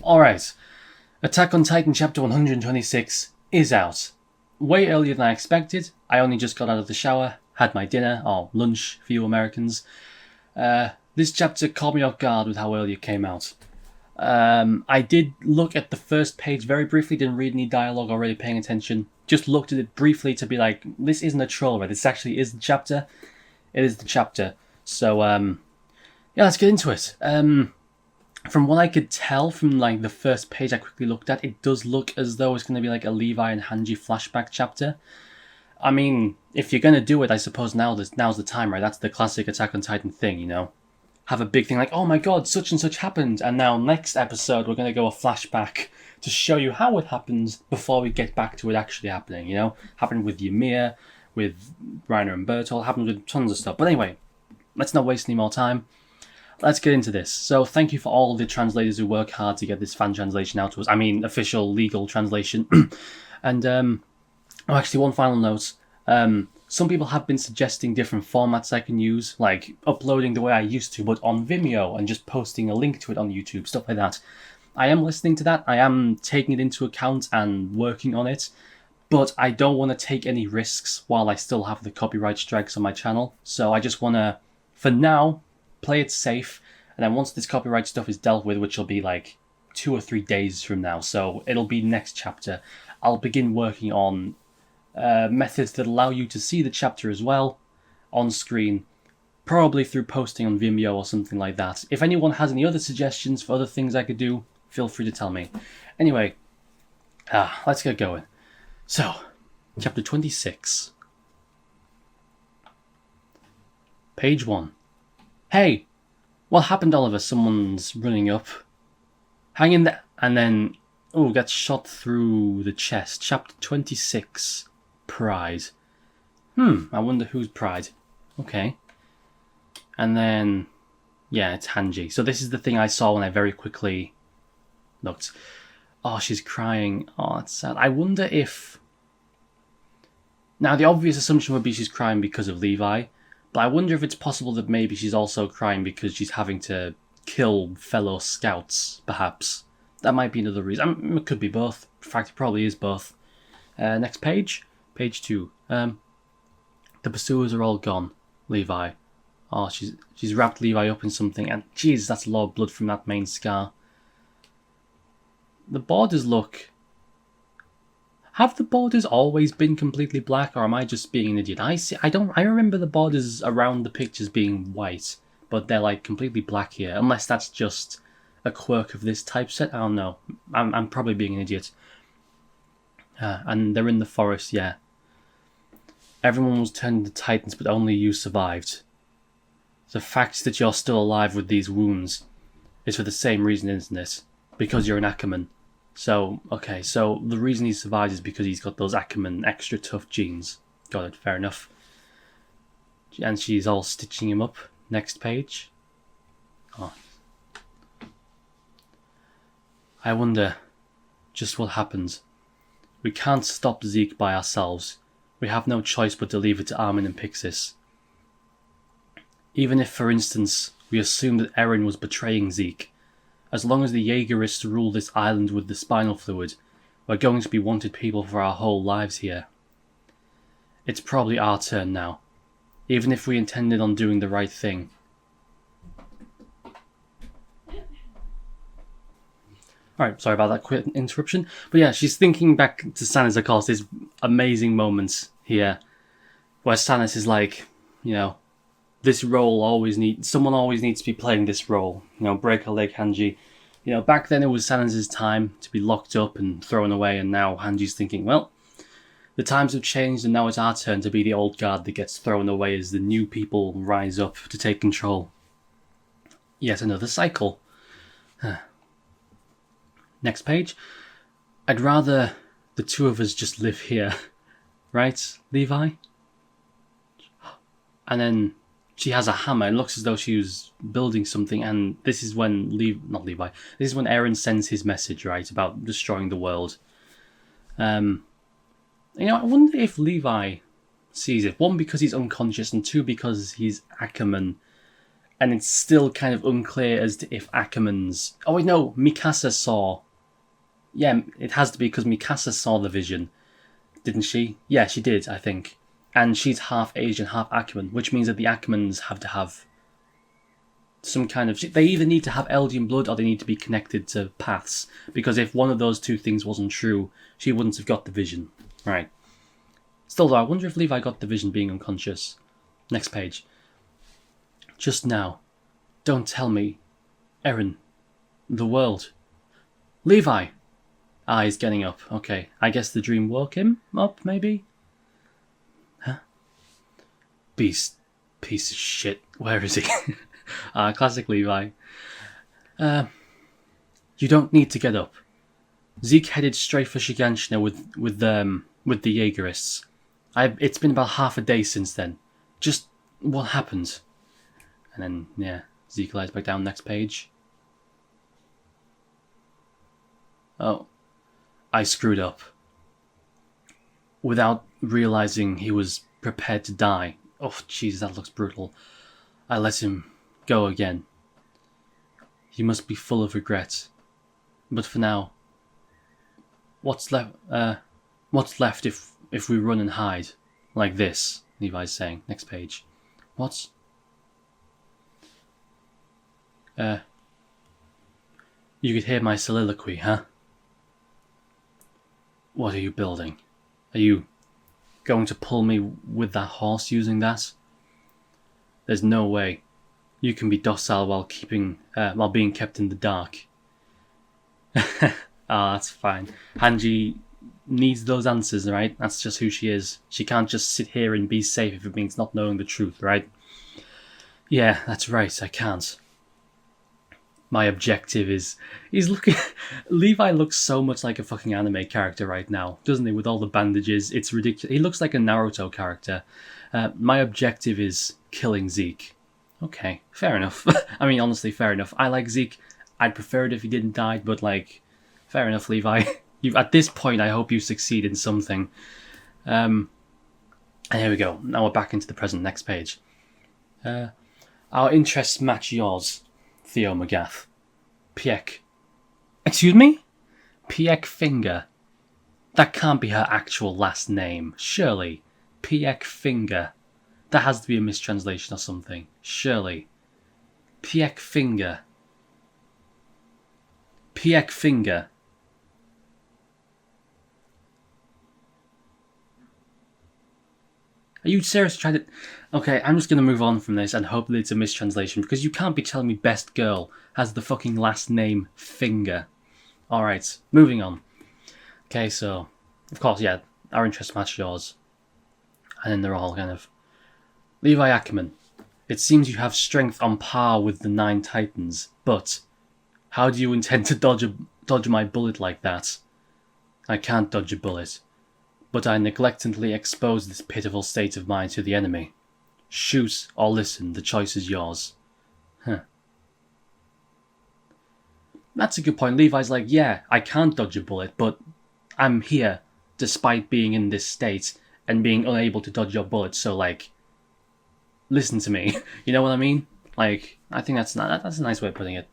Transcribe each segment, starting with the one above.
Alright, Attack on Titan chapter 126 is out. Way earlier than I expected. I only just got out of the shower, had my dinner, or lunch for you Americans. This chapter caught me off guard with how early it came out. I did look at the first page very briefly, didn't read any dialogue or really paying attention. Just looked at it briefly to be like, this isn't a troll, right? This actually is the chapter. It is the chapter. So, yeah, let's get into it. From what I could tell from like the first page I quickly looked at, it does look as though it's going to be like a Levi and Hanji flashback chapter. I mean, if you're going to do it, I suppose now's the time, right? That's the classic Attack on Titan thing, you know? Have a big thing like, oh my god, such and such happened, and now next episode we're going to go a flashback to show you how it happens before we get back to it actually happening, you know? Happened with Ymir, with Reiner and Bertolt, happened with tons of stuff. But anyway, let's not waste any more time. Let's get into this. So thank you for all the translators who work hard to get this fan translation out to us. I mean, official, legal translation. And, actually, one final note. Some people have been suggesting different formats I can use, like uploading the way I used to, but on Vimeo, and just posting a link to it on YouTube, stuff like that. I am listening to that. I am taking it into account and working on it. But I don't want to take any risks while I still have the copyright strikes on my channel. So I just want to, for now, play it safe, and then once this copyright stuff is dealt with, which will be like 2 or 3 days from now, so it'll be next chapter, I'll begin working on methods that allow you to see the chapter as well on screen, probably through posting on Vimeo or something like that. If anyone has any other suggestions for other things I could do, feel free to tell me. Anyway, let's get going. So, chapter 26. Page 1. Hey, what happened, Oliver? Someone's running up. Hang in there. And then, gets shot through the chest. Chapter 26. Pride. I wonder who's Pride. Okay. And then, yeah, it's Hanji. So this is the thing I saw when I very quickly looked. Oh, she's crying. Oh, that's sad. I wonder if... Now, the obvious assumption would be she's crying because of Levi. But I wonder if it's possible that maybe she's also crying because she's having to kill fellow scouts, perhaps. That might be another reason. It could be both. In fact, it probably is both. Next page. Page 2. The pursuers are all gone. Levi. Oh, she's wrapped Levi up in something. And, Jesus, that's a lot of blood from that main scar. The borders look... Have the borders always been completely black, or am I just being an idiot? I remember the borders around the pictures being white, but they're like completely black here. Unless that's just a quirk of this typeset, I don't know. I'm probably being an idiot. And they're in the forest, yeah. Everyone was turned into titans, but only you survived. The fact that you're still alive with these wounds is for the same reason, isn't it? Because you're an Ackerman. So, okay, so the reason he survives is because he's got those Ackerman extra tough genes. Got it, fair enough. And she's all stitching him up. Next page. Oh. I wonder just what happens. We can't stop Zeke by ourselves. We have no choice but to leave it to Armin and Pixis. Even if, for instance, we assume that Eren was betraying Zeke, as long as the Jaegerists rule this island with the spinal fluid, we're going to be wanted people for our whole lives here. It's probably our turn now, even if we intended on doing the right thing. Alright, sorry about that quick interruption. But yeah, she's thinking back to Stannis, of course, this amazing moments here, where Stannis is like, you know, this role someone always needs to be playing this role. You know, break a leg, Hanji. You know, back then it was Stannis' time to be locked up and thrown away, and now Hanji's thinking, well, the times have changed and now it's our turn to be the old guard that gets thrown away as the new people rise up to take control. Yet another cycle. Next page. I'd rather the two of us just live here. Right, Levi? And then she has a hammer. It looks as though she was building something, and this is when this is when Eren sends his message, right, about destroying the world. You know, I wonder if Levi sees it. One, because he's unconscious, and two, because he's Ackerman. And it's still kind of unclear as to if Ackerman's... Oh wait, no, Mikasa saw... Yeah, it has to be because Mikasa saw the vision. Didn't she? Yeah, she did, I think. And she's half Asian, half Ackerman, which means that the Ackermans have to have some kind of... They either need to have Eldian blood or they need to be connected to paths. Because if one of those two things wasn't true, she wouldn't have got the vision. Right. Still though, I wonder if Levi got the vision being unconscious. Next page. Just now. Don't tell me. Eren. The world. Levi! Ah, he's getting up. Okay. I guess the dream woke him up, maybe? Huh? Piece of shit. Where is he? Classic Levi. You don't need to get up. Zeke headed straight for Shiganshina with the Jaegerists. It's been about half a day since then. Just what happened? And then, yeah, Zeke lies back down. Next page. Oh. I screwed up. Without realizing he was prepared to die. Oh, jeez, that looks brutal. I let him go again. He must be full of regret. But for now, what's left? What's left if we run and hide like this? Levi's saying. Next page. What? You could hear my soliloquy, huh? What are you building? Are you going to pull me with that horse using that? There's no way. You can be docile while being kept in the dark. That's fine. Hanji needs those answers, right? That's just who she is. She can't just sit here and be safe if it means not knowing the truth, right? Yeah, that's right, I can't. My objective is... Levi looks so much like a fucking anime character right now, doesn't he? With all the bandages, it's ridiculous. He looks like a Naruto character. My objective is killing Zeke. Okay, fair enough. I mean, honestly, fair enough. I like Zeke. I'd prefer it if he didn't die, but, like, fair enough, Levi. At this point, I hope you succeed in something. And here we go. Now we're back into the present. Next page. Our interests match yours, Theo Magath. Piek. Excuse me? Piek Finger. That can't be her actual last name, surely. Piek Finger. That has to be a mistranslation or something, surely. Piek Finger. Piek Finger. Are you seriously trying to... Okay, I'm just going to move on from this and hope that it's a mistranslation, because you can't be telling me Best Girl has the fucking last name Finger. Alright, moving on. Okay, so, of course, yeah, our interests match yours. And then they're all kind of... Levi Ackerman, it seems you have strength on par with the 9 Titans, but how do you intend to dodge my bullet like that? I can't dodge a bullet, but I negligently expose this pitiful state of mine to the enemy. Shoot or listen, the choice is yours. Huh. That's a good point. Levi's like, yeah, I can't dodge a bullet, but I'm here despite being in this state and being unable to dodge your bullet, so, like, listen to me. You know what I mean? Like, I think that's a nice way of putting it.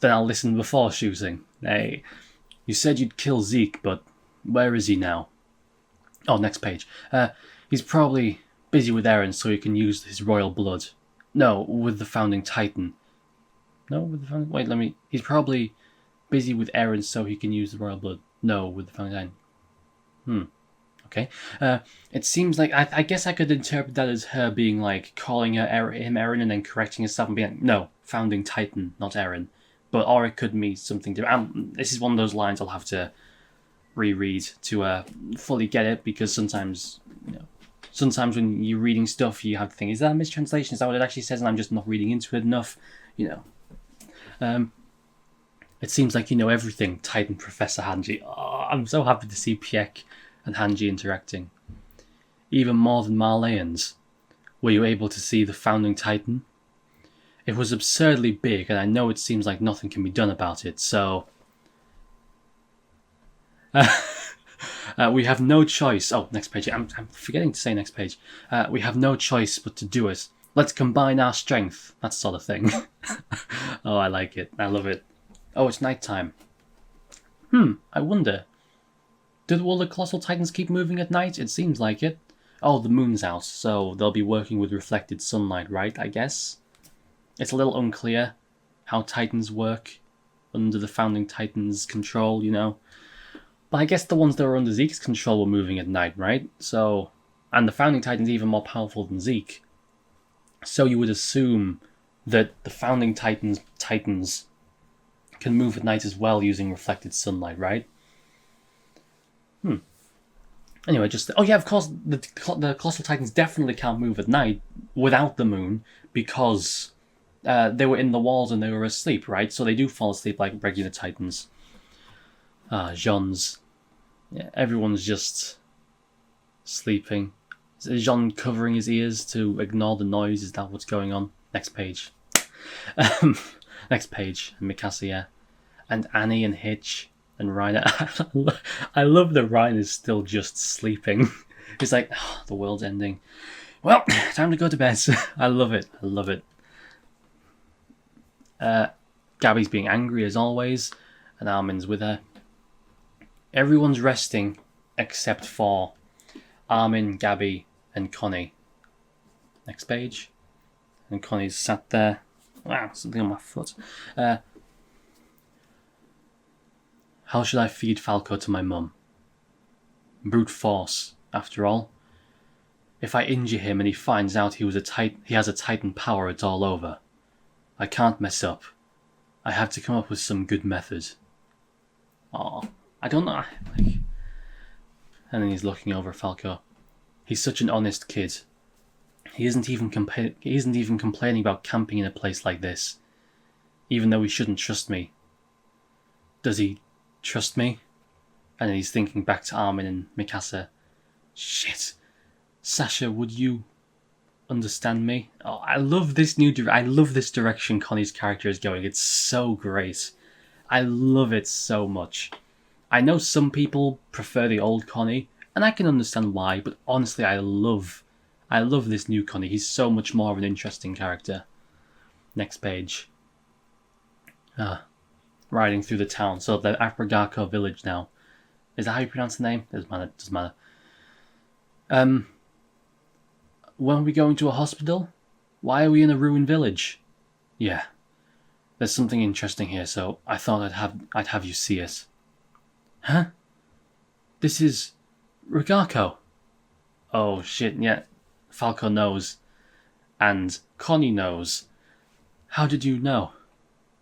Then I'll listen before shooting. Hey, you said you'd kill Zeke, but where is he now? Oh, next page. He's probably busy with Eren so he can use his royal blood. No, with the Founding Titan. No, with the Founding... Wait, He's probably busy with Eren so he can use the royal blood. No, with the Founding Titan. Okay. It seems like... I guess I could interpret that as her being like, calling him Eren and then correcting herself and being like, no, Founding Titan, not Eren. Or it could mean something different. This is one of those lines I'll have to reread to fully get it, because sometimes when you're reading stuff you have to think, is that a mistranslation? Is that what it actually says and I'm just not reading into it enough? It seems like you know everything, Titan Professor Hanji. Oh, I'm so happy to see Piek and Hanji interacting. Even more than Marleyans. Were you able to see the Founding Titan? It was absurdly big, and I know it seems like nothing can be done about it, so... we have no choice. Oh, next page. I'm forgetting to say next page. We have no choice but to do it. Let's combine our strength. That sort of thing. Oh, I like it. I love it. Oh, it's nighttime. I wonder. Will the Colossal Titans keep moving at night? It seems like it. Oh, the moon's out, so they'll be working with reflected sunlight, right, I guess? It's a little unclear how Titans work under the Founding Titans' control, you know? But I guess the ones that were under Zeke's control were moving at night, right? So, and the Founding Titans are even more powerful than Zeke. So you would assume that the Founding Titans can move at night as well using reflected sunlight, right? Anyway, oh yeah, of course, the Colossal Titans definitely can't move at night without the moon because they were in the walls and they were asleep, right? So they do fall asleep like regular Titans. Jean's. Yeah, everyone's just sleeping. Is Jean covering his ears to ignore the noise? Is that what's going on? Next page. Next page. Mikasa, yeah. And Annie and Hitch and Reiner. I love that Reiner's still just sleeping. He's like, oh, the world's ending. Well, time to go to bed. I love it. I love it. Gabby's being angry as always, and Armin's with her. Everyone's resting except for Armin, Gabby, and Connie. Next page. And Connie's sat there. Wow, something on my foot. How should I feed Falco to my mum? Brute force, after all. If I injure him and he finds out he has a Titan power, it's all over. I can't mess up. I have to come up with some good method. Oh, I don't know. And then he's looking over at Falco. He's such an honest kid. He isn't even complaining about camping in a place like this, even though he shouldn't trust me. Does he trust me? And then he's thinking back to Armin and Mikasa. Shit. Sasha, would you understand me? Oh, I love this direction Connie's character is going. It's so great. I love it so much. I know some people prefer the old Connie, and I can understand why, but honestly, I love this new Connie. He's so much more of an interesting character. Next page. Riding through the town. So the Apragako village now. Is that how you pronounce the name? Doesn't matter. When are we going to a hospital? Why are we in a ruined village? Yeah. There's something interesting here, so I thought I'd have you see it. Huh? This is Rigako. Oh shit, yeah. Falco knows. And Connie knows. How did you know?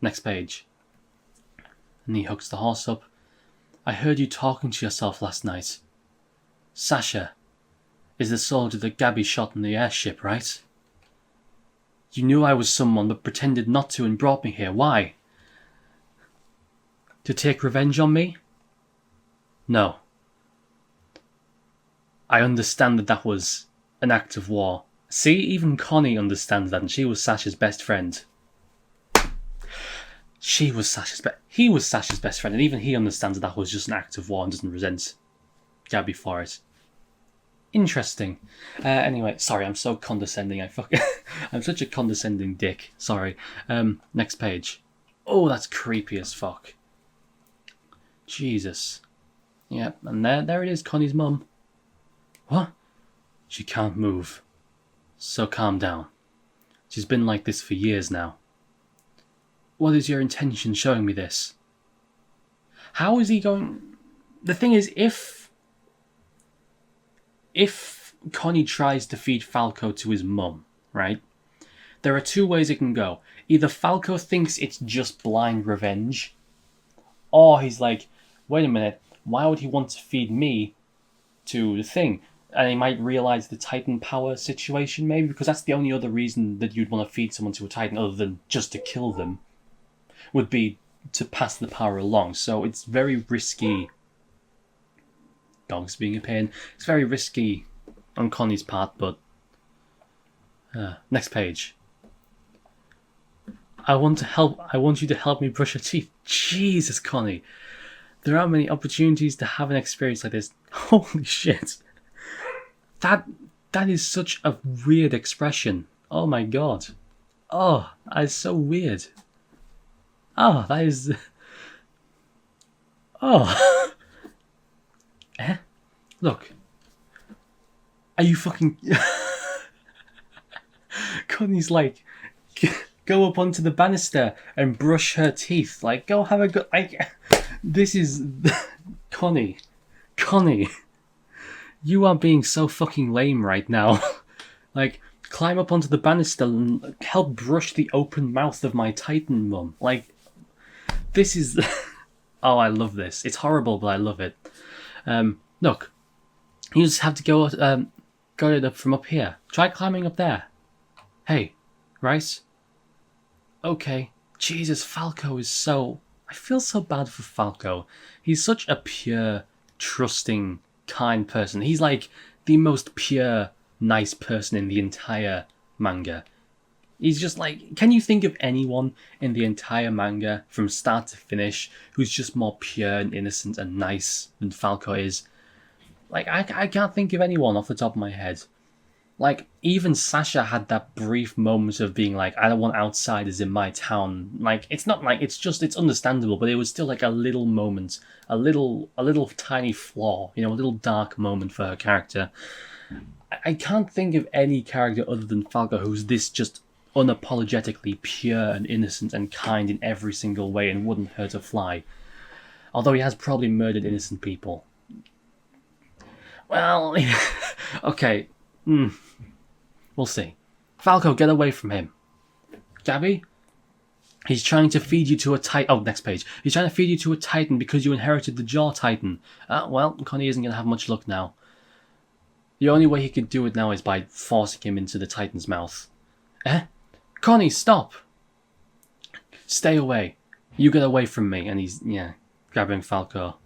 Next page. And he hooks the horse up. I heard you talking to yourself last night. Sasha is the soldier that Gabby shot in the airship, right? You knew I was someone but pretended not to and brought me here. Why? To take revenge on me? No. I understand that was an act of war. See, even Connie understands that, and she was Sasha's best friend. He was Sasha's best friend, and even he understands that was just an act of war and doesn't resent Gabby for it. Interesting. Anyway, sorry, I'm so condescending. I'm such a condescending dick. Sorry. Next page. Oh, that's creepy as fuck. Jesus. Yep, and there it is, Connie's mum. What? She can't move. So calm down. She's been like this for years now. What is your intention showing me this? How is he going... The thing is, if Connie tries to feed Falco to his mum, right? There are two ways it can go. Either Falco thinks it's just blind revenge, or he's like, wait a minute, why would he want to feed me to the thing? And he might realise the Titan power situation, maybe, because that's the only other reason that you'd want to feed someone to a Titan other than just to kill them, would be to pass the power along. So it's very risky. Dog's being a pain. It's very risky on Connie's part, but... next page. I want you to help me brush your teeth. Jesus, Connie. There aren't many opportunities to have an experience like this. Holy shit. That is such a weird expression. Oh my god. Oh, that is so weird. Oh, that is... Oh. Eh? Look. Are you fucking... Connie's like... Go up onto the banister and brush her teeth. Like, go have a good... Like, this is... Connie. Connie. You are being so fucking lame right now. Like, climb up onto the banister and help brush the open mouth of my Titan mum. Like, this is... Oh, I love this. It's horrible, but I love it. Look, you just have to go it up from up here. Try climbing up there. Hey, Rice? Okay. Jesus, Falco is so... I feel so bad for Falco. He's such a pure, trusting, kind person. He's like the most pure, nice person in the entire manga. He's just like... Can you think of anyone in the entire manga, from start to finish, who's just more pure and innocent and nice than Falco is? Like, I can't think of anyone off the top of my head. Like, even Sasha had that brief moment of being like, I don't want outsiders in my town. Like, it's not like, it's understandable, but it was still like a little moment, a little tiny flaw, you know, a little dark moment for her character. I can't think of any character other than Falco who's this just unapologetically pure and innocent and kind in every single way and wouldn't hurt a fly. Although he has probably murdered innocent people. Well, okay. We'll see. Falco, get away from him. Gabby? He's trying to feed you to a titan. Oh, next page. He's trying to feed you to a titan because you inherited the jaw titan. Well, Connie isn't going to have much luck now. The only way he could do it now is by forcing him into the titan's mouth. Connie, stop! Stay away. You get away from me. And he's, grabbing Falco.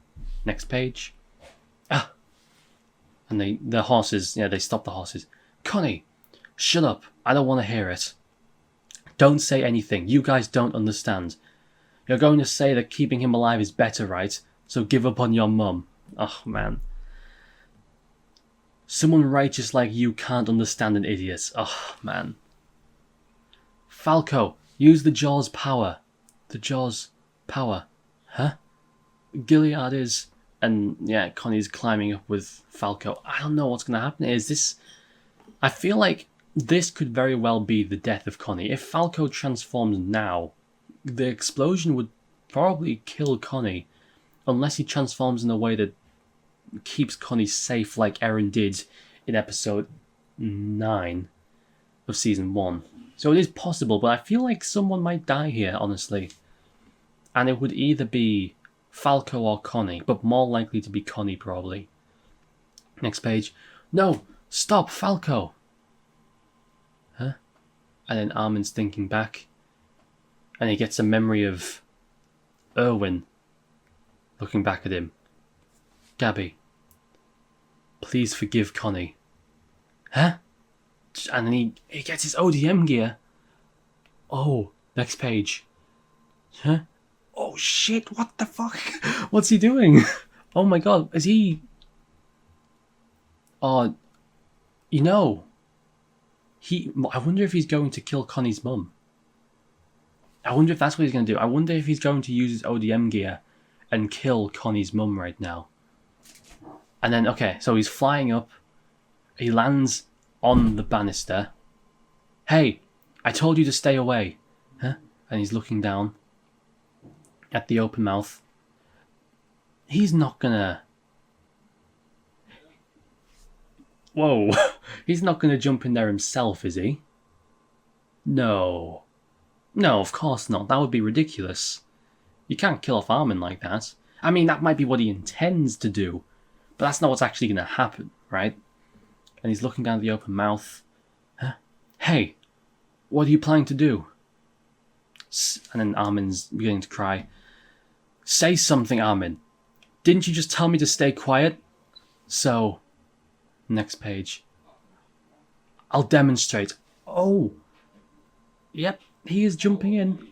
Next page. And the horses, they stop the horses. Connie, shut up. I don't want to hear it. Don't say anything. You guys don't understand. You're going to say that keeping him alive is better, right? So give up on your mum. Oh, man. Someone righteous like you can't understand an idiot. Oh, man. Falco, use the Jaw's power. The Jaw's power. Huh? Gilead is... And Connie's climbing up with Falco. I don't know what's going to happen. I feel like this could very well be the death of Connie. If Falco transforms now, the explosion would probably kill Connie. Unless he transforms in a way that keeps Connie safe like Eren did in episode 9 of season 1. So it is possible, but I feel like someone might die here, honestly. And it would either be Falco or Connie, but more likely to be Connie, probably. Next page. No! Stop, Falco! Huh? And then Armin's thinking back. And he gets a memory of Erwin looking back at him. Gabby, please forgive Connie. Huh? And then he gets his ODM gear. Oh, next page. Huh? Oh shit, what the fuck? What's he doing? Oh my god, is he... I wonder if he's going to kill Connie's mum. I wonder if that's what he's going to do. I wonder if he's going to use his ODM gear and kill Connie's mum right now. And then, okay, so he's flying up. He lands on the banister. Hey, I told you to stay away. Huh? And he's looking down at the open mouth. He's not gonna... Whoa. He's not gonna jump in there himself, is he? No. No, of course not. That would be ridiculous. You can't kill off Armin like that. I mean, that might be what he intends to do, but that's not what's actually gonna happen, right? And he's looking down at the open mouth. Huh? Hey, what are you planning to do? And then Armin's beginning to cry. Say something, Armin. Didn't you just tell me to stay quiet? So, next page. I'll demonstrate. Oh. Yep, he is jumping in.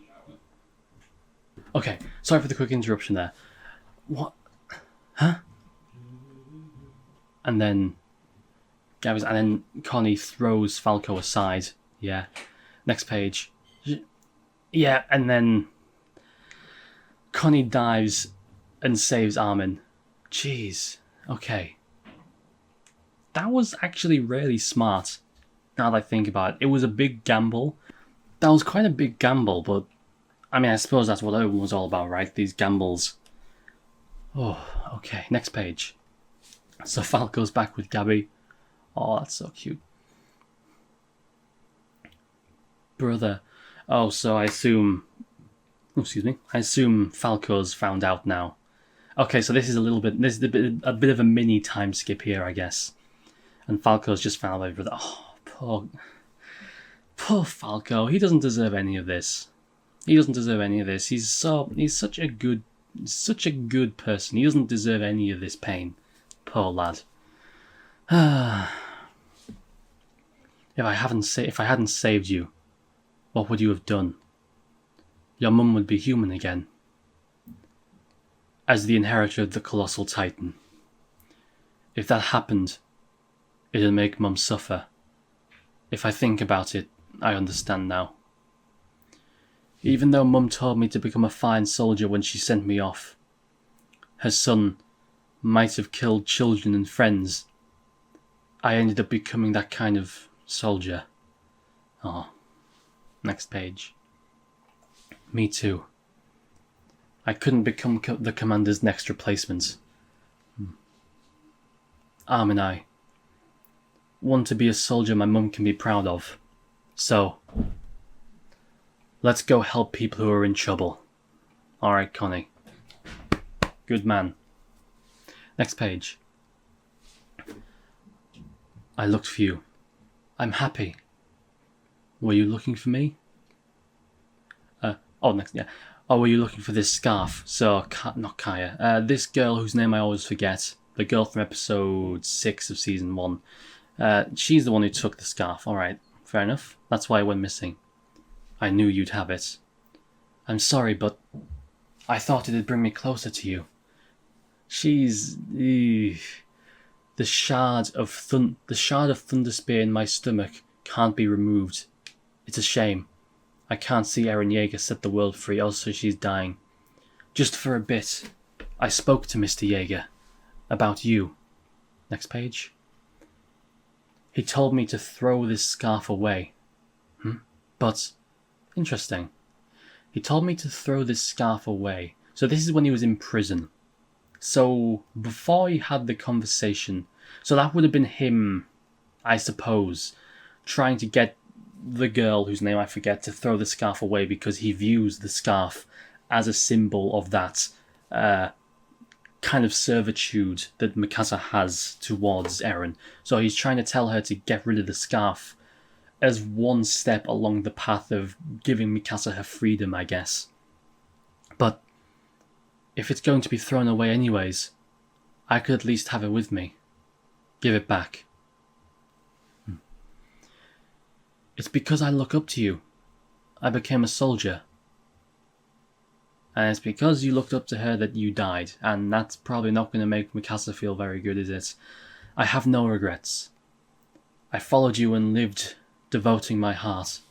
Okay, sorry for the quick interruption there. What? Huh? And then Connie throws Falco aside Yeah. Next page. Yeah, and then Connie dives and saves Armin. Jeez. Okay. That was actually really smart, now that I think about it. It was a big gamble. That was quite a big gamble, but I mean, I suppose that's what everyone was all about, right? These gambles. Oh, okay. Next page. So Falco's back with Gabby. Oh, that's so cute. Brother. Oh, so I assume... Oh, excuse me. I assume Falco's found out now. Okay, so this is a bit of a mini time skip here, I guess. And Falco's just found out brother. Oh, poor Falco. He doesn't deserve any of this. He's such a good person. He doesn't deserve any of this pain. Poor lad. If I hadn't saved you, what would you have done? Your mum would be human again. As the inheritor of the colossal titan. If that happened, it'd make Mum suffer. If I think about it, I understand now. Even though Mum told me to become a fine soldier when she sent me off, her son might have killed children and friends. I ended up becoming that kind of soldier. Oh. Next page. Me too. I couldn't become the commander's next replacement. Arm and I want to be a soldier my mum can be proud of. So, let's go help people who are in trouble. Alright, Connie. Good man. Next page. I looked for you. I'm happy. Were you looking for me? Were you looking for this scarf? So, not Kaya. This girl whose name I always forget. The girl from episode 6 of season 1. She's the one who took the scarf. Alright, fair enough. That's why it went missing. I knew you'd have it. I'm sorry, but I thought it'd bring me closer to you. She's... the shard of thunder spear in my stomach can't be removed. It's a shame. I can't see Eren Yeager set the world free, also she's dying. Just for a bit, I spoke to Mr. Yeager about you. Next page. He told me to throw this scarf away. But, interesting. He told me to throw this scarf away. So this is when he was in prison. So, before he had the conversation, so that would have been him, I suppose, trying to get the girl, whose name I forget, to throw the scarf away because he views the scarf as a symbol of that kind of servitude that Mikasa has towards Eren. So he's trying to tell her to get rid of the scarf as one step along the path of giving Mikasa her freedom, I guess. But if it's going to be thrown away anyways, I could at least have it with me. Give it back. It's because I look up to you. I became a soldier. And it's because you looked up to her that you died, and that's probably not going to make Mikasa feel very good, is it? I have no regrets. I followed you and lived, devoting my heart.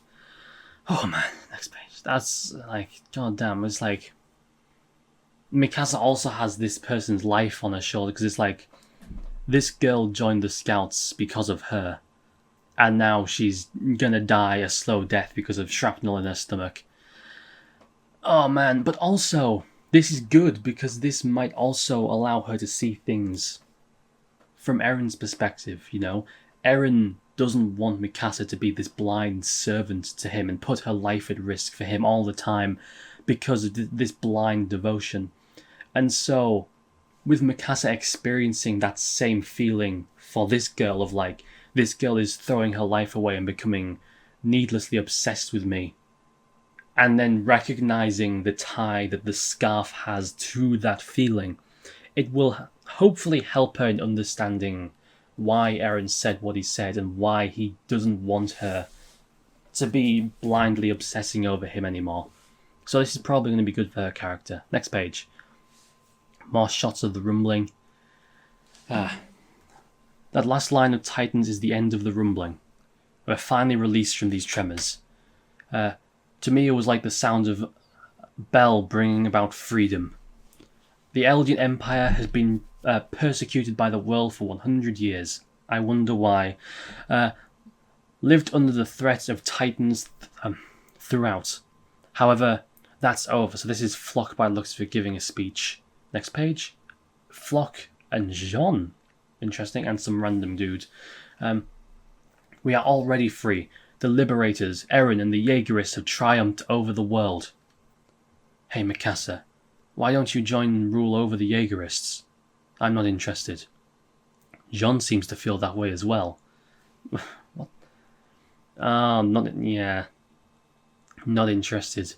Oh man, next page. That's like, goddamn, it's like... Mikasa also has this person's life on her shoulder, because it's like, this girl joined the Scouts because of her. And now she's gonna die a slow death because of shrapnel in her stomach. Oh man, but also, this is good because this might also allow her to see things from Eren's perspective, you know? Eren doesn't want Mikasa to be this blind servant to him and put her life at risk for him all the time because of this blind devotion. And so, with Mikasa experiencing that same feeling for this girl of like, this girl is throwing her life away and becoming needlessly obsessed with me. And then recognizing the tie that the scarf has to that feeling. It will hopefully help her in understanding why Eren said what he said and why he doesn't want her to be blindly obsessing over him anymore. So this is probably going to be good for her character. Next page. More shots of the rumbling. That last line of Titans is the end of the rumbling. We're finally released from these tremors. To me, it was like the sound of bell bringing about freedom. The Eldian Empire has been persecuted by the world for 100 years. I wonder why. Lived under the threat of titans throughout. However, that's over. So this is Flock by looks of it giving a speech. Next page. Flock and Jean. Interesting. And some random dude. We are already free. The Liberators, Eren and the Jaegerists have triumphed over the world. Hey Mikasa, why don't you join and rule over the Jaegerists? I'm not interested. Jean seems to feel that way as well. What? Not interested.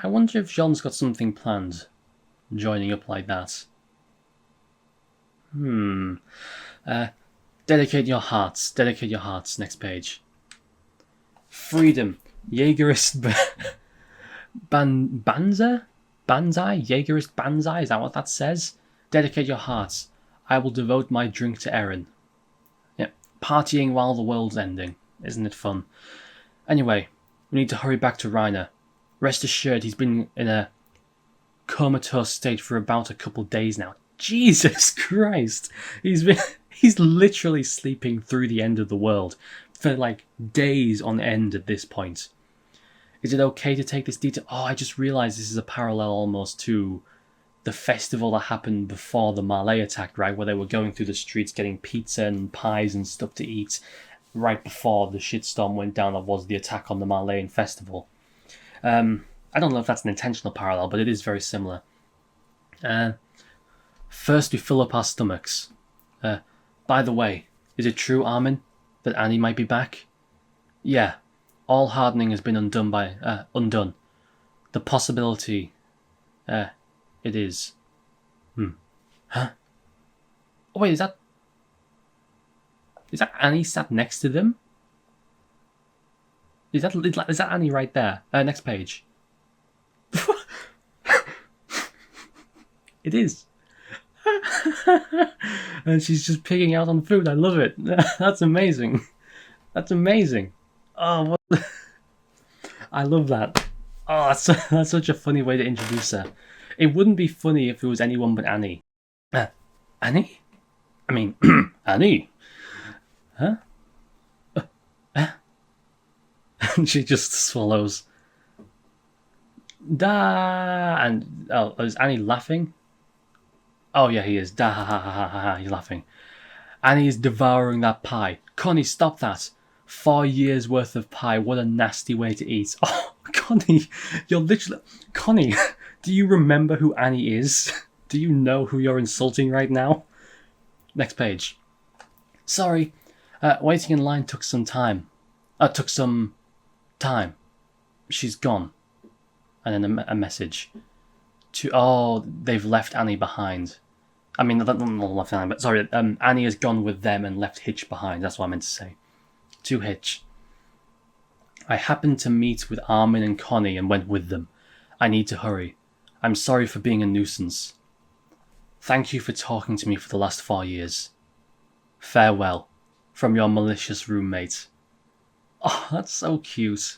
I wonder if Jean's got something planned, joining up like that. Dedicate your hearts. Next page. Freedom. Jaegerist Banzai? Jaegerist Banzai? Is that what that says? Dedicate your hearts. I will devote my drink to Eren. Yeah, partying while the world's ending. Isn't it fun? Anyway, we need to hurry back to Reiner. Rest assured, he's been in a comatose state for about a couple days now. Jesus Christ! He's literally sleeping through the end of the world for like days on end at this point. Is it okay to take this detail? Oh, I just realised this is a parallel almost to the festival that happened before the Malay attack, right? Where they were going through the streets getting pizza and pies and stuff to eat right before the shitstorm went down that was the attack on the Malayan festival. I don't know if that's an intentional parallel, but it is very similar. First, we fill up our stomachs. By the way, is it true, Armin, that Annie might be back? Yeah, all hardening has been undone. The possibility, it is. Huh? Oh wait, is that Annie sat next to them? Is that Annie right there? Next page. It is. And she's just picking out on food. I love it. That's amazing. Oh, what? I love that. Oh, that's such a funny way to introduce her. It wouldn't be funny if it was anyone but Annie. Annie? I mean, Annie. Huh? And she just swallows. Da! And, is Annie laughing? Oh yeah, he is. Da ha ha ha ha ha, he's laughing. Annie is devouring that pie. Connie, stop that. 4 years worth of pie, what a nasty way to eat. Oh, Connie, you're literally... Connie, do you remember who Annie is? Do you know who you're insulting right now? Next page. Sorry, waiting in line took some time. She's gone. And then a message. They've left Annie behind. I mean, not left Annie, but sorry, Annie has gone with them and left Hitch behind. That's what I meant to say. To Hitch. I happened to meet with Armin and Connie and went with them. I need to hurry. I'm sorry for being a nuisance. Thank you for talking to me for the last 4 years. Farewell. From your malicious roommate. Oh, that's so cute.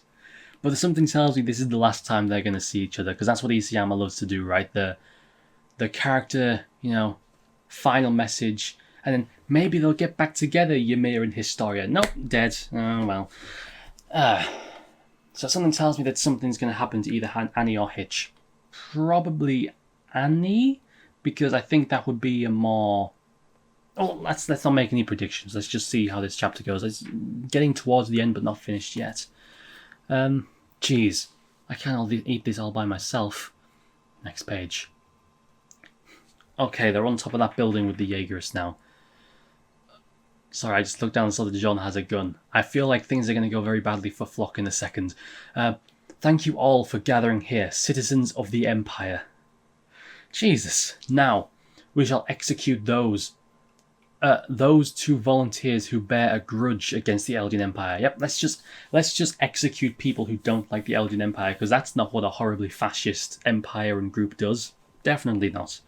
But something tells me this is the last time they're going to see each other, because that's what Isayama loves to do, right? The character, final message, and then maybe they'll get back together, Ymir and Historia. Nope, dead. Oh, well. So something tells me that something's going to happen to either Annie or Hitch. Probably Annie, because I think that would be a more... Oh, let's not make any predictions. Let's just see how this chapter goes. It's getting towards the end, but not finished yet. Jeez, I can't eat this all by myself. Next page. Okay, they're on top of that building with the Jaegerist now. Sorry, I just looked down and saw that John has a gun. I feel like things are going to go very badly for Flock in a second. Thank you all for gathering here, citizens of the Empire. Jesus. Now, we shall execute those 2 volunteers who bear a grudge against the Eldian Empire. Yep, let's just execute people who don't like the Eldian Empire, because that's not what a horribly fascist empire and group does. Definitely not.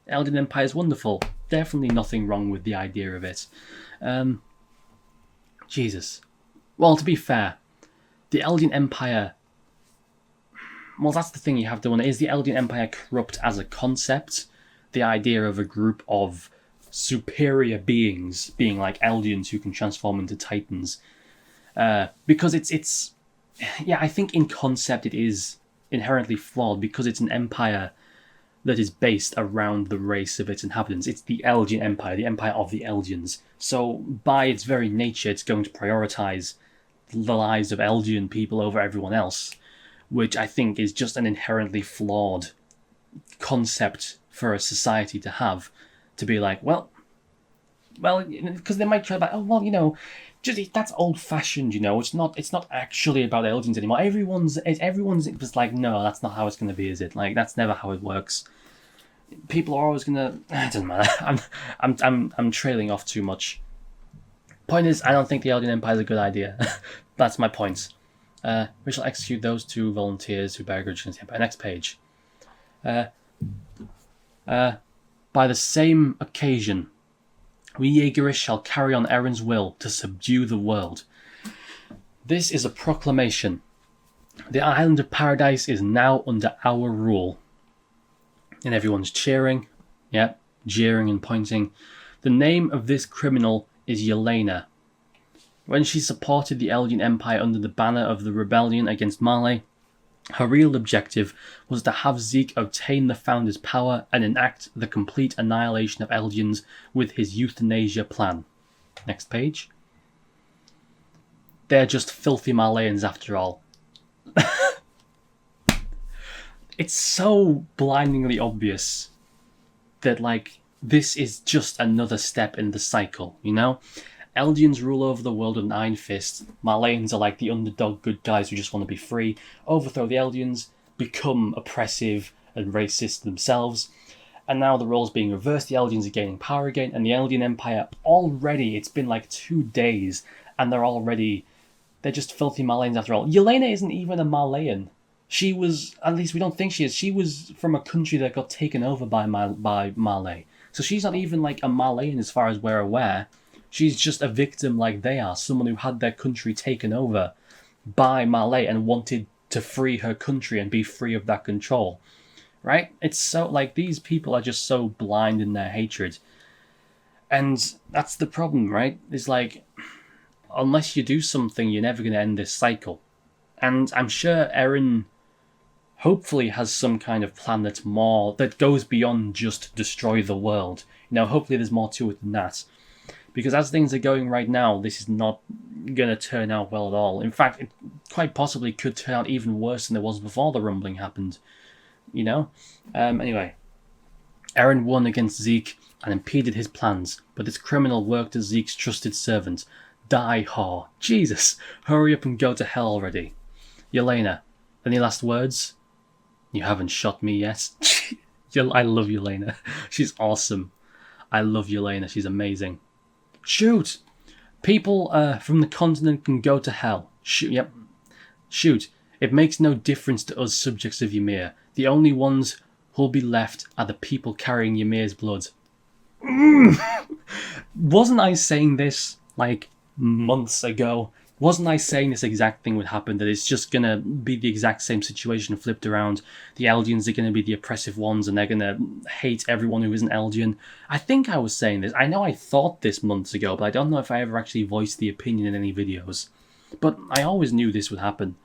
Eldian Empire is wonderful. Definitely nothing wrong with the idea of it. Jesus. Well, to be fair, the Eldian Empire... Well, that's the thing you have to wonder. Is the Eldian Empire corrupt as a concept? The idea of a group of superior beings being like Eldians who can transform into Titans. Because it's... Yeah, I think in concept it is inherently flawed because it's an empire that is based around the race of its inhabitants. It's the Eldian Empire, the Empire of the Eldians. So by its very nature, it's going to prioritize the lives of Eldian people over everyone else, which I think is just an inherently flawed concept for a society to have. To be like, well, because they might try like, oh, well, just that's old-fashioned, It's not actually about Eldians anymore. Everyone's just like, no, that's not how it's going to be, is it? Like, that's never how it works. People are always gonna. It doesn't matter. I'm trailing off too much. Point is, I don't think the Eldian Empire is a good idea. That's my point. We shall execute those 2 volunteers who bear a grudge against the Empire. Next page. By the same occasion, we Jaegerists shall carry on Eren's will to subdue the world. This is a proclamation. The island of paradise is now under our rule. And everyone's cheering. Yep, jeering and pointing. The name of this criminal is Yelena. When she supported the Eldian Empire under the banner of the rebellion against Marley, her real objective was to have Zeke obtain the Founder's power and enact the complete annihilation of Eldians with his euthanasia plan. Next page. They're just filthy Marleyans after all. It's so blindingly obvious that, like, this is just another step in the cycle, Eldians rule over the world with an iron fist. Marleyans are like the underdog good guys who just want to be free. Overthrow the Eldians, become oppressive and racist themselves. And now the role's being reversed. The Eldians are gaining power again. And the Eldian Empire, already, it's been like 2 days. And they're just filthy Marleyans after all. Yelena isn't even a Marleyan. She was, at least we don't think she is. She was from a country that got taken over by Marley. So she's not even like a Marleyan as far as we're aware. She's just a victim like they are. Someone who had their country taken over by Marley and wanted to free her country and be free of that control. Right? It's so, like, these people are just so blind in their hatred. And that's the problem, right? It's like, unless you do something, you're never going to end this cycle. And I'm sure Eren hopefully has some kind of plan that goes beyond just destroy the world. Hopefully there's more to it than that. Because as things are going right now, this is not going to turn out well at all. In fact, it quite possibly could turn out even worse than it was before the rumbling happened. Anyway. Eren won against Zeke and impeded his plans, but this criminal worked as Zeke's trusted servant. Die, whore. Jesus, hurry up and go to hell already. Yelena, any last words? You haven't shot me yet. I love Yelena. She's awesome. I love Yelena. She's amazing. Shoot! People from the continent can go to hell. Yep. Shoot. It makes no difference to us subjects of Ymir. The only ones who'll be left are the people carrying Ymir's blood. Wasn't I saying this, like, months ago? Wasn't I saying this exact thing would happen, that it's just going to be the exact same situation flipped around? The Eldians are going to be the oppressive ones and they're going to hate everyone who isn't Eldian. I think I was saying this. I know I thought this months ago, but I don't know if I ever actually voiced the opinion in any videos. But I always knew this would happen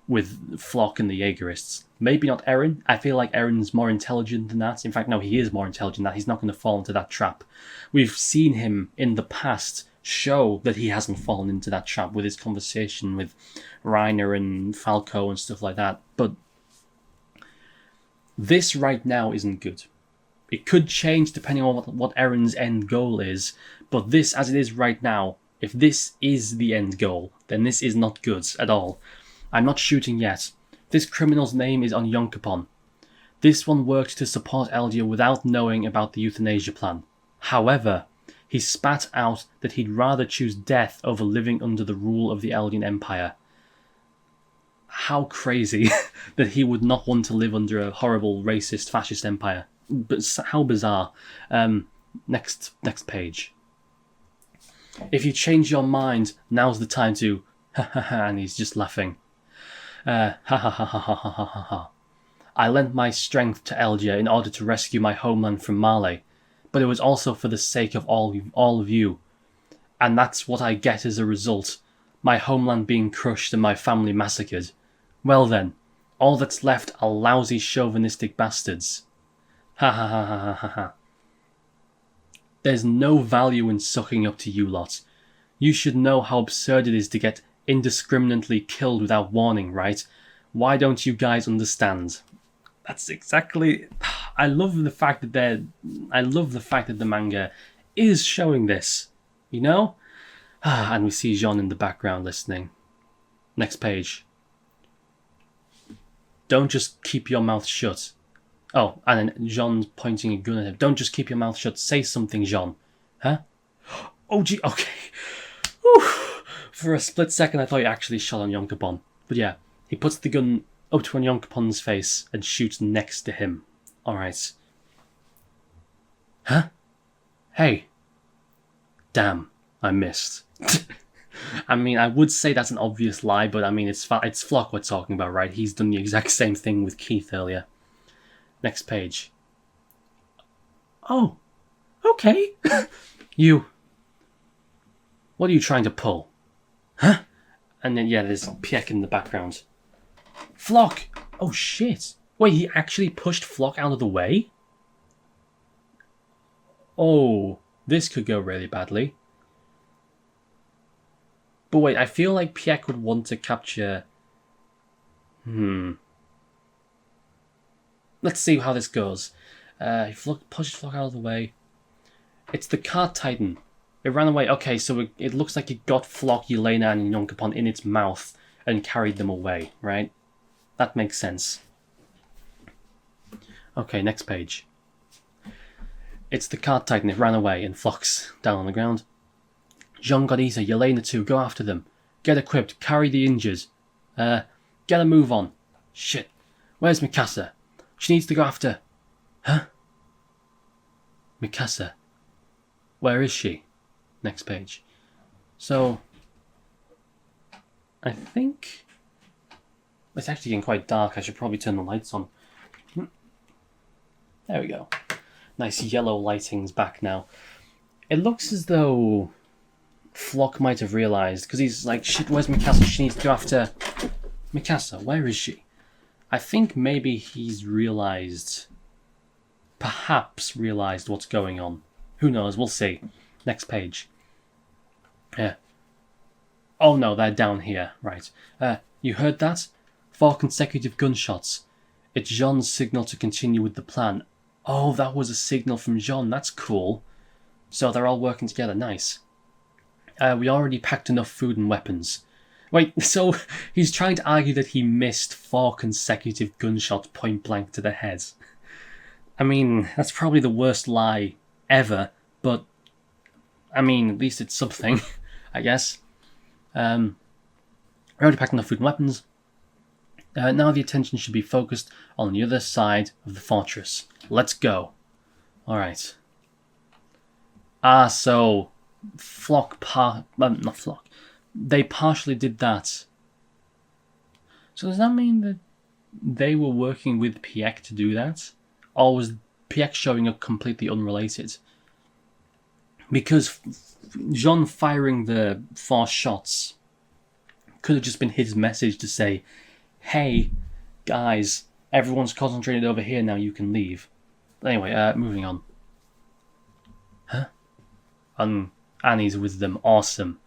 with Flock and the Jaegerists. Maybe not Eren. I feel like Eren's more intelligent than that. In fact, no, he is more intelligent than that. He's not going to fall into that trap. We've seen him in the past show that he hasn't fallen into that trap with his conversation with Reiner and Falco and stuff like that. But this right now isn't good. It could change depending on what Eren's end goal is, but this, as it is right now, if this is the end goal, then this is not good at all. I'm not shooting yet. This criminal's name is Onyonkopon. This one worked to support Eldia without knowing about the euthanasia plan. However, he spat out that he'd rather choose death over living under the rule of the Eldian Empire. How crazy that he would not want to live under a horrible, racist, fascist empire. But how bizarre. Next page. If you change your mind, now's the time to... And he's just laughing. Ha ha ha ha ha ha ha ha ha. I lent my strength to Elgia in order to rescue my homeland from Male, but it was also for the sake of all of you. And that's what I get as a result. My homeland being crushed and my family massacred. Well then, all that's left are lousy chauvinistic bastards. Ha ha ha ha ha ha ha. There's no value in sucking up to you lot. You should know how absurd it is to get indiscriminately killed without warning, right? Why don't you guys understand? That's exactly... I love the fact that the manga is showing this, you know? And we see Jean in the background listening. Next page. Don't just keep your mouth shut. Oh, and then Jean's pointing a gun at him. Don't just keep your mouth shut. Say something, Jean. Huh? Oh, gee, okay. Whew. For a split second, I thought he actually shot on Yonkapon. But yeah, he puts the gun up to Yonkapon's face and shoots next to him. Alright. Huh? Hey. Damn, I missed. I mean, I would say that's an obvious lie, but I mean, it's Flock we're talking about, right? He's done the exact same thing with Keith earlier. Next page. Oh, okay. You. What are you trying to pull? Huh? And then, yeah, there's Piek in the background. Flock! Oh, shit. Wait, he actually pushed Flock out of the way? Oh, this could go really badly. But wait, I feel like Piek would want to capture... Let's see how this goes. He pushed Flock out of the way. It's the Card Titan. It ran away. Okay, so it looks like it got Flock, Yelena, and Yonkapon in its mouth and carried them away, right? That makes sense. Okay, next page. It's the Card Titan. It ran away and Flock's down on the ground. Jean got Isa, Yelena too. Go after them. Get equipped. Carry the injured. Get a move on. Shit. Where's Mikasa? She needs to go after... Huh? Mikasa. Where is she? Next page. So... I think... It's actually getting quite dark. I should probably turn the lights on. There we go. Nice yellow lighting's back now. It looks as though... Flock might have realised, because he's like, shit, where's Mikasa? She needs to go after... Mikasa, where is she? I think maybe he's realised... Perhaps realised what's going on. Who knows, we'll see. Next page. Yeah. Oh no, they're down here. Right. You heard that? 4 consecutive gunshots. It's Jean's signal to continue with the plan. Oh, that was a signal from Jean. That's cool. So they're all working together. Nice. We already packed enough food and weapons. Wait, so he's trying to argue that he missed 4 consecutive gunshots point blank to the head. I mean, that's probably the worst lie ever, but I mean, at least it's something, I guess. We already packed enough food and weapons. Now the attention should be focused on the other side of the fortress. Let's go. Alright. So... Flock not Flock. They partially did that. So does that mean that they were working with Piek to do that? Or was Piek showing up completely unrelated? Because Jean firing the 4 shots could have just been his message to say, hey, guys, everyone's concentrated over here now, you can leave. Anyway, moving on. Huh? Annie's with them. Awesome.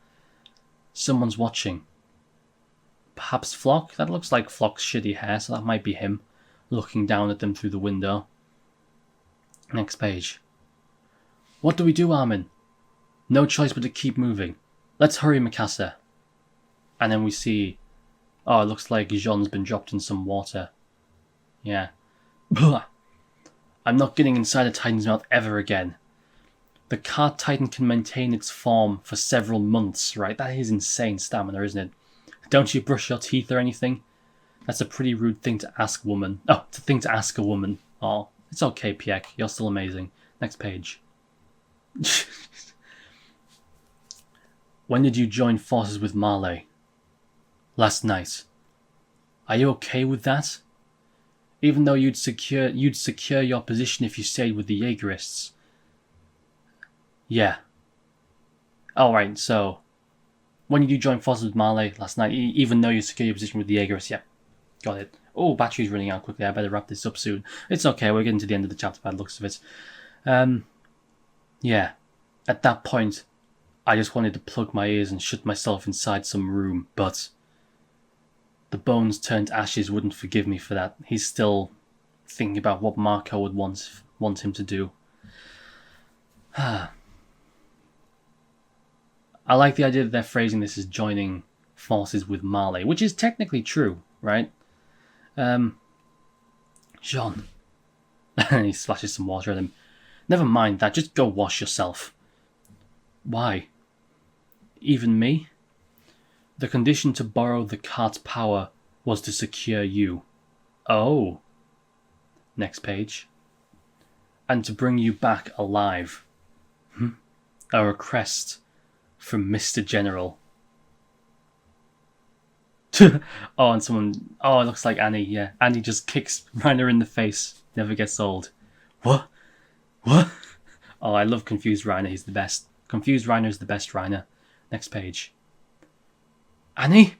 Someone's watching. Perhaps Flock? That looks like Flock's shitty hair, so that might be him, looking down at them through the window. Next page. What do we do, Armin? No choice but to keep moving. Let's hurry, Mikasa. And then we see... Oh, it looks like Jean's been dropped in some water. Yeah. I'm not getting inside a Titan's mouth ever again. The Card Titan can maintain its form for several months, right? That is insane stamina, isn't it? Don't you brush your teeth or anything? That's a pretty rude thing to ask a woman. Oh, it's a thing to ask a woman. Oh, it's okay, Piek. You're still amazing. Next page. When did you join forces with Marley? last night. Are you okay with that? Even though you'd secure your position if you stayed with the Jaegerists. Yeah. Alright, so when you join forces with Marley last night, even though you secure your position with the Jaegerists, yeah. Got it. Oh, battery's running out quickly. I better wrap this up soon. It's okay, we're getting to the end of the chapter by the looks of it. Yeah. At that point, I just wanted to plug my ears and shut myself inside some room, but the bones turned ashes wouldn't forgive me for that. He's still thinking about what Marco would want him to do. I like the idea that they're phrasing this as joining forces with Marley, which is technically true, right? Jean. And he splashes some water at him. Never mind that, just go wash yourself. Why? Even me? The condition to borrow the cart's power was to secure you. Oh. Next page. And to bring you back alive. A request from Mr. General. Oh, and someone... Oh, it looks like Annie, yeah. Annie just kicks Reiner in the face. Never gets old. What? What? Oh, I love Confused Reiner. He's the best. Confused Reiner is the best Reiner. Next page. Annie?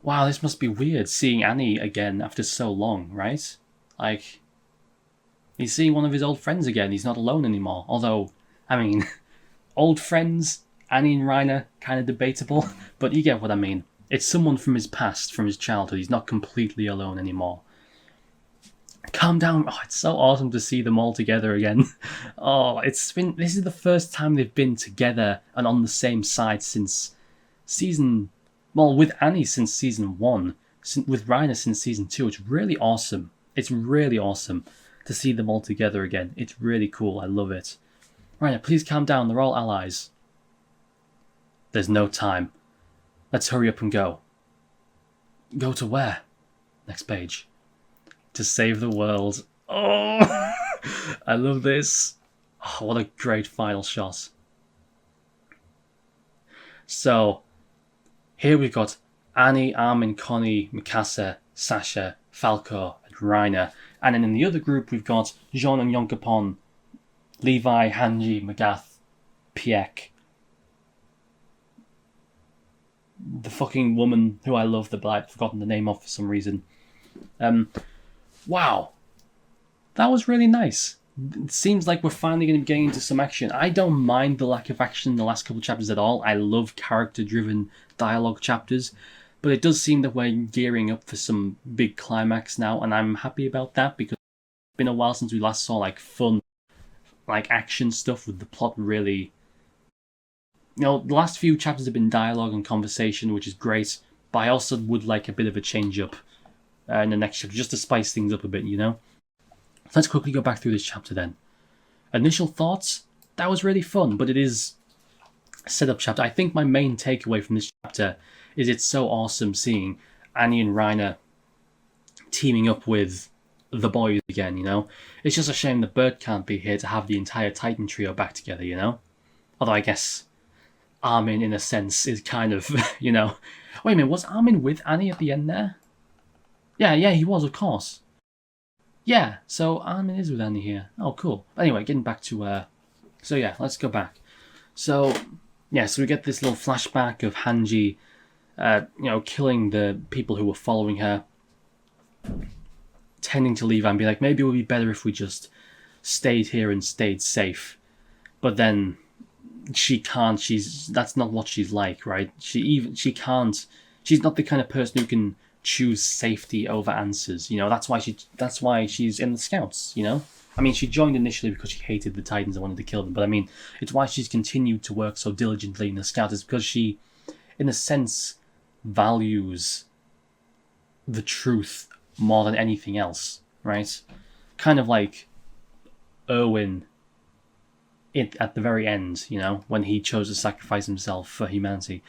Wow, this must be weird, seeing Annie again after so long, right? Like, he's seeing one of his old friends again. He's not alone anymore. Although, I mean, old friends, Annie and Reiner, kind of debatable. But you get what I mean. It's someone from his past, from his childhood. He's not completely alone anymore. Calm down. Oh, it's so awesome to see them all together again. Oh, this is the first time they've been together and on the same side since with Annie since season 1, with Reiner since season 2. It's really awesome. It's really awesome to see them all together again. It's really cool. I love it. Reiner, please calm down. They're all allies. There's no time. Let's hurry up and go. Go to where? Next page. To save the world. Oh, I love this. Oh, what a great final shot. So, here we've got Annie, Armin, Connie, Mikasa, Sasha, Falco, and Reiner. And then in the other group, we've got Jean and Yonkapon, Levi, Hanji, Magath, Piek, the fucking woman who I love, but I've forgotten the name of for some reason. Wow. That was really nice. It seems like we're finally going to be getting into some action. I don't mind the lack of action in the last couple of chapters at all. I love character-driven dialogue chapters. But it does seem that we're gearing up for some big climax now, and I'm happy about that because it's been a while since we last saw fun, action stuff with the plot really... the last few chapters have been dialogue and conversation, which is great, but I also would like a bit of a change-up in the next chapter, just to spice things up a bit, So let's quickly go back through this chapter then. Initial thoughts? That was really fun, but it is a setup chapter. I think my main takeaway from this chapter is it's so awesome seeing Annie and Reiner teaming up with the boys again, It's just a shame that Bert can't be here to have the entire Titan trio back together, Although I guess Armin, in a sense, is kind of, Wait a minute, was Armin with Annie at the end there? Yeah, he was, of course. Yeah, so Armin is with Annie here. Oh, cool. Anyway, getting back to... So yeah, let's go back. So we get this little flashback of Hanji, killing the people who were following her, tending to Levi and be like, maybe it would be better if we just stayed here and stayed safe. But then she can't. That's not what she's like, right? She can't. She's not the kind of person who can choose safety over answers. That's why she's in the Scouts. I mean, she joined initially because she hated the Titans and wanted to kill them. But I mean, it's why she's continued to work so diligently in the Scouts. Is because she, in a sense, values the truth more than anything else, right? Kind of like Erwin at the very end, when he chose to sacrifice himself for humanity.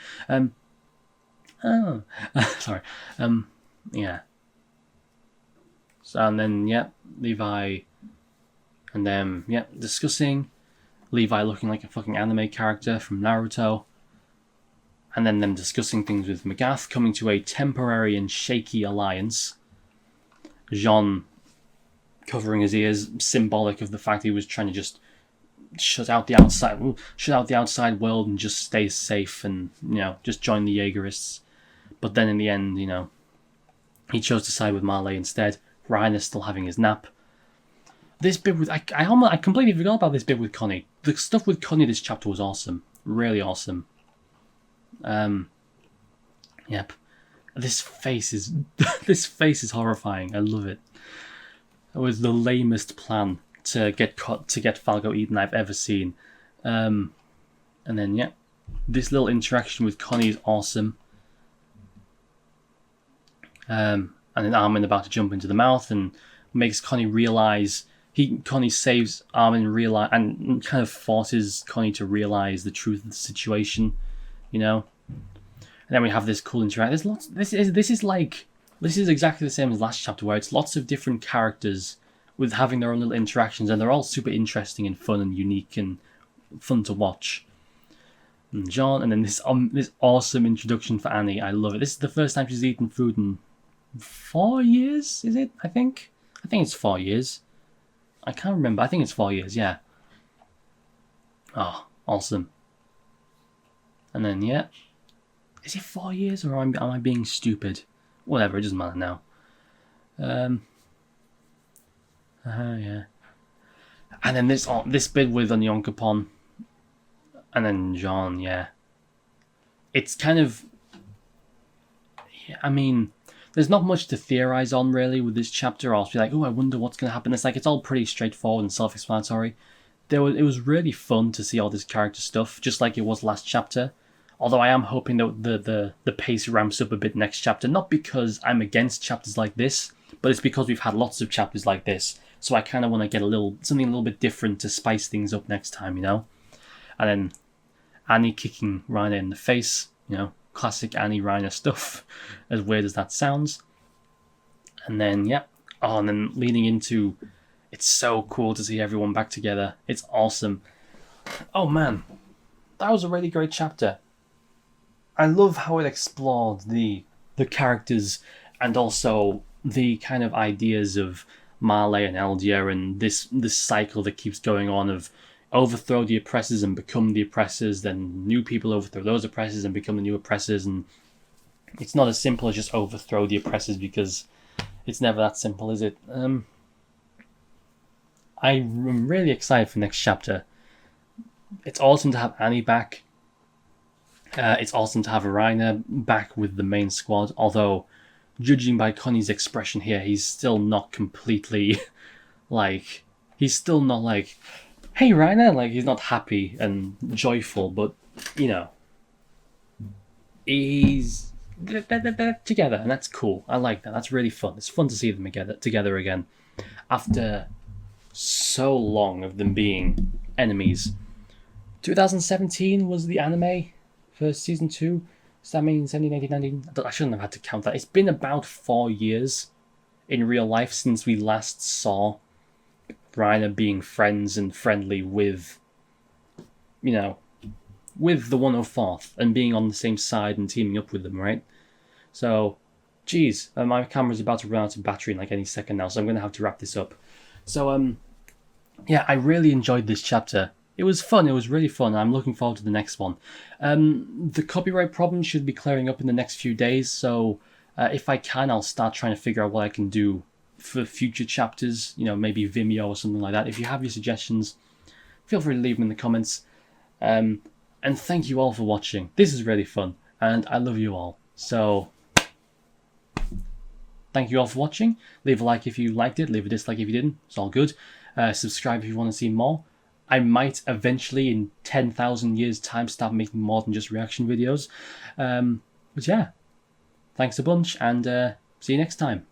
Sorry. Yeah. So, and then, Levi and them, discussing. Levi looking like a fucking anime character from Naruto. and then them discussing things with Magath, coming to a temporary and shaky alliance. Jean covering his ears, symbolic of the fact he was trying to just shut out the outside world and just stay safe and, just join the Jaegerists. But then in the end, he chose to side with Marley instead. Rainer's still having his nap. This bit with... I completely forgot about this bit with Connie. The stuff with Connie this chapter was awesome. Really awesome. Yep. This face is... this face is horrifying. I love it. It was the lamest plan to get Falco eaten I've ever seen. And then, yeah. This little interaction with Connie is awesome. And then Armin about to jump into the mouth and makes Connie realise... Connie saves Armin and kind of forces Connie to realise the truth of the situation, And then we have this cool interaction. There's lots. This is exactly the same as last chapter, where it's lots of different characters with having their own little interactions, and they're all super interesting and fun and unique and fun to watch. And John, and then this awesome introduction for Annie. I love it. This is the first time she's eaten food in 4 years. Is it? I think it's 4 years. I can't remember. I think it's 4 years, yeah. Oh, awesome. And then, yeah. Is it 4 years or am I being stupid? Whatever, it doesn't matter now. Yeah. And then this bit with Onyonkopon. And then Jean, yeah. It's kind of... Yeah, I mean... There's not much to theorize on, really, with this chapter. I'll be like, oh, I wonder what's going to happen. It's all pretty straightforward and self-explanatory. It was really fun to see all this character stuff, just like it was last chapter. Although I am hoping that the pace ramps up a bit next chapter. Not because I'm against chapters like this, but it's because we've had lots of chapters like this. So I kind of want to get something a little bit different to spice things up next time, And then Annie kicking Rainer in the face, Classic Annie Rainer stuff, as weird as that sounds. And then, yeah. Oh, and then leading into... It's so cool to see everyone back together. It's awesome. Oh, man. That was a really great chapter. I love how it explored the characters and also the kind of ideas of Marley and Eldia and this cycle that keeps going on of overthrow the oppressors and become the oppressors, then new people overthrow those oppressors and become the new oppressors, and it's not as simple as just overthrow the oppressors because it's never that simple, is it? I'm really excited for next chapter. It's awesome to have Annie back. It's awesome to have Rainer back with the main squad, although judging by Connie's expression here, he's still not completely he's still not like, hey Rainer, he's not happy and joyful, but he's they're together, and that's cool. I like that. That's really fun. It's fun to see them together again after so long of them being enemies. 2017 was the anime for season 2. Does that mean 17, 18, 19? I shouldn't have had to count that. It's been about 4 years in real life since we last saw Rainer being friends and friendly with, with the 104th and being on the same side and teaming up with them, right? So, geez, my camera's about to run out of battery in any second now, so I'm going to have to wrap this up. So, yeah, I really enjoyed this chapter. It was fun. It was really fun. I'm looking forward to the next one. The copyright problem should be clearing up in the next few days, so if I can, I'll start trying to figure out what I can do for future chapters, maybe Vimeo or something like that. If you have your suggestions, feel free to leave them in the comments. And thank you all for watching. This is really fun, and I love you all. So, thank you all for watching. Leave a like if you liked it. Leave a dislike if you didn't. It's all good. Subscribe if you want to see more. I might eventually, in 10,000 years' time, start making more than just reaction videos. But yeah, thanks a bunch, and see you next time.